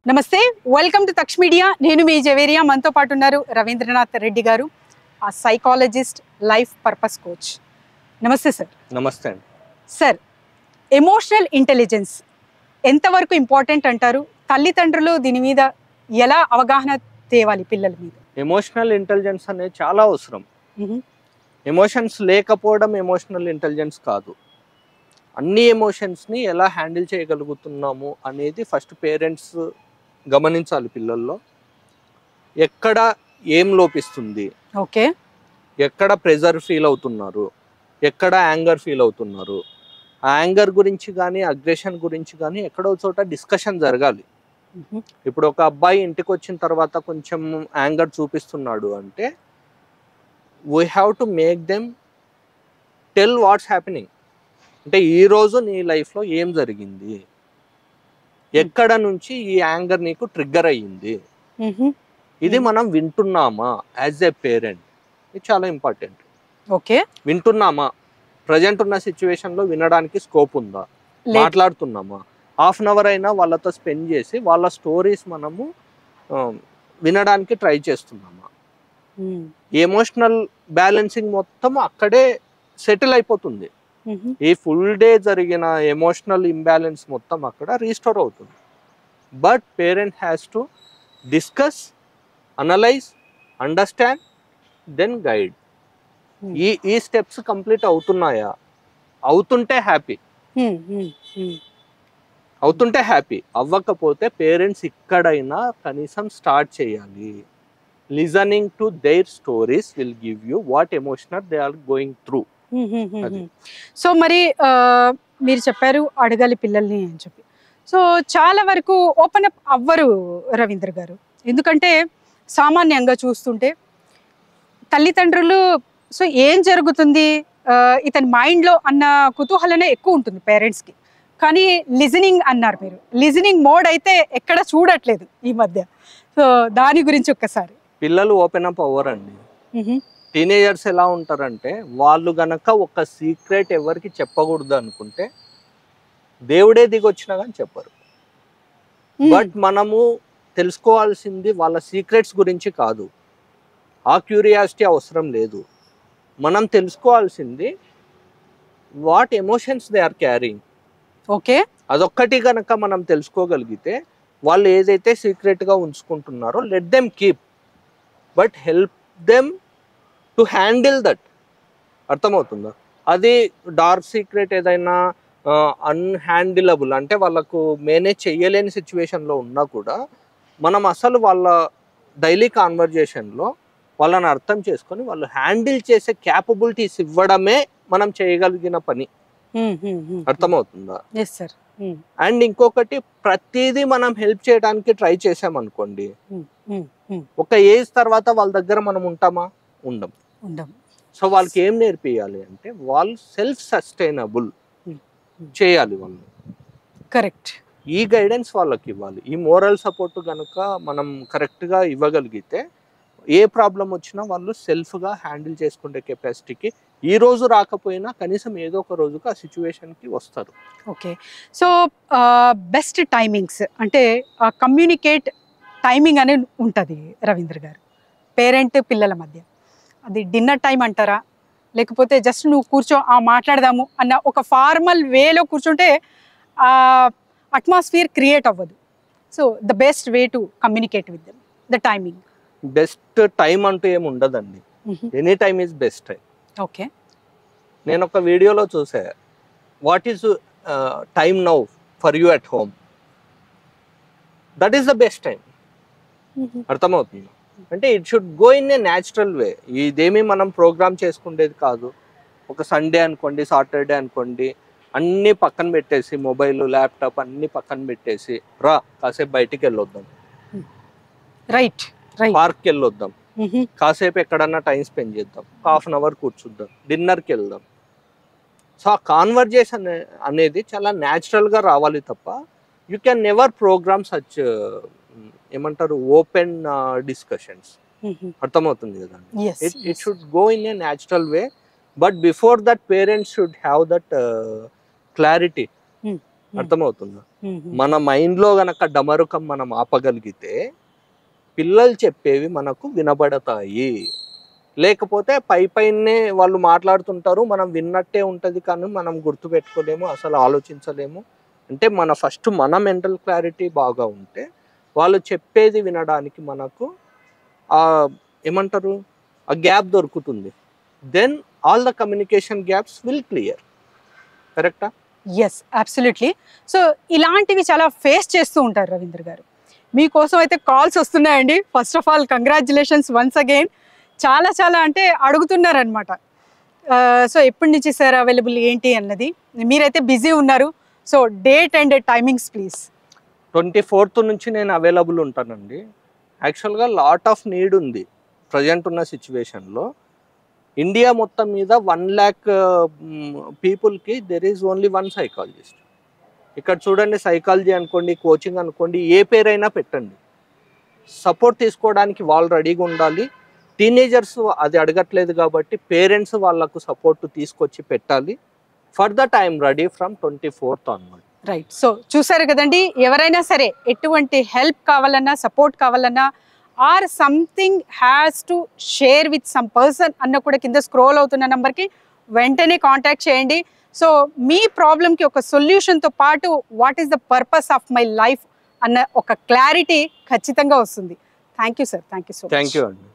నమస్తే, welcome to Taksh media. నేను మీ జవేరియా. మనతో పాటు ఉన్నారు రవీంద్రనాథ్ రెడ్డి గారు, ఆ సైకాలజిస్ట్, లైఫ్ పర్పస్ కోచ్. నమస్తే సార్. నమస్తే అండి. సార్, ఎమోషనల్ ఇంటెలిజెన్స్ ఎంతవరకు ఇంపార్టెంట్ అంటారు? తల్లిదండ్రులు దీని మీద ఎలా అవగాహన తేవాలి పిల్లల మీద? ఎమోషనల్ ఇంటెలిజెన్స్ అనేది చాలా అవసరం. ఎమోషన్స్ లేకపోవడం ఎమోషనల్ ఇంటెలిజెన్స్ కాదు. అన్ని ఎమోషన్స్ని ఎలా హ్యాండిల్ చేయగలుగుతున్నాము అనేది ఫస్ట్ పేరెంట్స్ గమనించాలి. పిల్లల్లో ఎక్కడ ఏం లోపిస్తుంది, ఓకే, ఎక్కడ ప్రెజర్ ఫీల్ అవుతున్నారు, ఎక్కడ యాంగర్ ఫీల్ అవుతున్నారు, ఆ యాంగర్ గురించి కానీ అగ్రెషన్ గురించి కానీ ఎక్కడో చోట డిస్కషన్ జరగాలి. ఇప్పుడు ఒక అబ్బాయి ఇంటికి వచ్చిన తర్వాత కొంచెం యాంగర్ చూపిస్తున్నాడు అంటే we have to make them tell what's happening. అంటే ఈరోజు నీ లైఫ్లో ఏం జరిగింది, ఎక్కడ నుంచి ఈ యాంగర్ నీకు ట్రిగ్గర్ అయ్యింది, ఇది మనం వింటున్నామా యాజ్ ఎ పేరెంట్. ఇది చాలా ఇంపార్టెంట్. ఓకే, వింటున్నామా, ప్రజెంట్ ఉన్న సిచ్యువేషన్లో వినడానికి స్కోప్ ఉందా, మాట్లాడుతున్నామా, హాఫ్ అన్ అవర్ అయినా వాళ్ళతో స్పెండ్ చేసి వాళ్ళ స్టోరీస్ మనము వినడానికి ట్రై చేస్తున్నామా. ఎమోషనల్ బ్యాలెన్సింగ్ మొత్తం అక్కడే సెటిల్ అయిపోతుంది. ఈ ఫుల్ డే జరిగిన ఎమోషనల్ ఇంబ్యాలెన్స్ మొత్తం అక్కడ రీస్టోర్ అవుతుంది. But parent has to discuss, analyse, understand, then guide. ఈ స్టెప్స్ కంప్లీట్ అవుతున్నాయా? అవుతుంటే హ్యాపీ, అవ్వకపోతే పేరెంట్స్ ఇక్కడైనా కనీసం స్టార్ట్ చేయాలి. Listening to their stories will give you what emotional they are going through. So మరి మీరు చెప్పారు అడగాలి పిల్లల్ని అని చెప్పి. సో చాలా వరకు ఓపెన్ అప్ అవ్వరు రవీంద్ర గారు. ఎందుకంటే సామాన్యంగా చూస్తుంటే తల్లిదండ్రులు సో ఏం జరుగుతుంది ఇతని మైండ్లో అన్న కుతూహలనే ఎక్కువ ఉంటుంది పేరెంట్స్కి. కానీ లిజనింగ్ అన్నారు మీరు, లిజనింగ్ మోడ్ అయితే ఎక్కడ చూడట్లేదు ఈ మధ్య. సో దాని గురించి ఒక్కసారి. పిల్లలు ఓపెన్ అప్ అవ్వరండి. టీనేజర్స్ ఎలా ఉంటారంటే వాళ్ళు గనక ఒక సీక్రెట్ ఎవరికి చెప్పకూడదు అనుకుంటే దేవుడే దిగొచ్చినా కానీ చెప్పరు. బట్ మనము తెలుసుకోవాల్సింది వాళ్ళ సీక్రెట్స్ గురించి కాదు, ఆ క్యూరియాసిటీ అవసరం లేదు. మనం తెలుసుకోవాల్సింది what emotions they are carrying. Okay, అదొక్కటి కనుక మనం తెలుసుకోగలిగితే వాళ్ళు ఏదైతే సీక్రెట్గా ఉంచుకుంటున్నారో let them keep, but help them to handle that. అర్థమవుతుందా? అది డార్క్ సీక్రెట్ ఏదైనా అన్హ్యాండిలబుల్ అంటే వాళ్ళకు మేనేజ్ చెయ్యలేని సిచ్యువేషన్లో ఉన్నా కూడా మనం అసలు వాళ్ళ డైలీ కాన్వర్జేషన్లో వాళ్ళని అర్థం చేసుకొని వాళ్ళు హ్యాండిల్ చేసే క్యాపబిలిటీస్ ఇవ్వడమే మనం చేయగలిగిన పని. అర్థమవుతుందా? అండ్ ఇంకొకటి, ప్రతిదీ మనం హెల్ప్ చేయడానికి ట్రై చేసామనుకోండి, ఒక ఏజ్ తర్వాత వాళ్ళ దగ్గర మనం ఉంటామా? ఉండం. సో వాళ్ళకి ఏం నేర్పియాలి అంటే వాళ్ళు సెల్ఫ్ సస్టైనబుల్ చేయాలి వాళ్ళు. కరెక్ట్. ఈ గైడెన్స్ వాళ్ళకి ఇవ్వాలి. ఈ మోరల్ సపోర్ట్ కనుక మనం కరెక్ట్గా ఇవ్వగలిగితే ఏ ప్రాబ్లం వచ్చినా వాళ్ళు సెల్ఫ్గా హ్యాండిల్ చేసుకునే కెపాసిటీకి ఈ రోజు రాకపోయినా కనీసం ఏదో ఒక రోజుకు ఆ సిచ్యువేషన్కి వస్తారు. ఓకే, సో బెస్ట్ టైమింగ్స్ అంటే కమ్యూనికేట్ టైమింగ్ అనేది ఉంటుంది రవీంద్ర గారు పేరెంట్ పిల్లల మధ్య. అది డిన్నర్ టైం అంటారా, లేకపోతే జస్ట్ నువ్వు కూర్చో మాట్లాడదాము అన్న ఒక ఫార్మల్ వేలో కూర్చుంటే అట్మాస్ఫియర్ క్రియేట్ అవ్వదు. So the best way to communicate with them, the timing. Best time అంటూ ఏమి ఉండదండి, any time is best time. Okay, నేను ఒక వీడియోలో చూసా, what is time now for you at home, that is the best time. అర్థమవుతుంది అంటే it should go in a natural వే. ఇదేమీ మనం ప్రోగ్రామ్ చేసుకునేది కాదు. ఒక సండే అనుకోండి, సాటర్డే అనుకోండి, అన్నీ పక్కన పెట్టేసి మొబైల్, ల్యాప్టాప్ అన్నీ పక్కన పెట్టేసి రా కాసేపు బయటికి వెళ్ళొద్దాం, రైట్, పార్క్కి వెళ్ళొద్దాం, కాసేపు ఎక్కడన్నా టైం స్పెండ్ చేద్దాం, హాఫ్ అన్ అవర్ కూర్చుద్దాం, డిన్నర్కి వెళ్దాం. సో ఆ కాన్వర్జేషన్ అనేది చాలా న్యాచురల్గా రావాలి తప్ప you can never programme such ఏమంటారు ఓపెన్ డిస్కషన్స్. అర్థమవుతుంది కదా? It should go in a natural way. But before that parents should have that clarity అర్థమవుతుందా? మన మైండ్ లో గనక డమరుకం మనం ఆపగలిగితే పిల్లలు చెప్పేవి మనకు వినబడతాయి. లేకపోతే పైనే వాళ్ళు మాట్లాడుతుంటారు, మనం విన్నట్టే ఉంటది కానీ మనం గుర్తుపెట్టుకోలేము, అసలు ఆలోచించలేము. అంటే ఫస్ట్ మన మెంటల్ క్లారిటీ బాగా ఉంటే వాళ్ళు చెప్పేది వినడానికి మనకు ఏమంటారు ఆ గ్యాప్ దొరుకుతుంది. Then all the communication gaps will clear. కరెక్టా? Yes, absolutely. సో ఇలాంటివి చాలా ఫేస్ చేస్తూ ఉంటారు రవీంద్ర గారు. మీకోసం అయితే కాల్స్ వస్తున్నాయండి. First of all congratulations once again. చాలా చాలా అంటే అడుగుతున్నారనమాట. సో ఎప్పటి నుంచి సార్ అవైలబుల్ ఏంటి అన్నది. మీరైతే బిజీ ఉన్నారు. So date and timings please. 24th నుంచి నేను అవైలబుల్ ఉంటానండి. యాక్చువల్గా లాట్ ఆఫ్ నీడ్ ఉంది ప్రజెంట్ ఉన్న సిచ్యువేషన్లో. ఇండియా మొత్తం మీద 1 lakh పీపుల్కి దెర్ ఈజ్ ఓన్లీ 1 సైకాలజిస్ట్. ఇక్కడ చూడండి, సైకాలజీ అనుకోండి, కోచింగ్ అనుకోండి, ఏ పేరైనా పెట్టండి, సపోర్ట్ తీసుకోవడానికి వాళ్ళు రెడీగా ఉండాలి. టీనేజర్స్ అది అడగట్లేదు కాబట్టి పేరెంట్స్ వాళ్ళకు సపోర్ట్ తీసుకొచ్చి పెట్టాలి. For that I'm ready from 24th onward. Right. So చూసారు కదండి, ఎవరైనా సరే ఎటువంటి హెల్ప్ కావాలన్నా, సపోర్ట్ కావాలన్నా, or something has to share with some person అన్న కూడా కింద స్క్రోల్ అవుతున్న నెంబర్కి వెంటనే కాంటాక్ట్ చేయండి. సో మీ ప్రాబ్లంకి ఒక సొల్యూషన్తో పాటు what is the purpose of my life అన్న ఒక క్లారిటీ ఖచ్చితంగా వస్తుంది. Thank you sir. Thank you so much. Thank you అండి.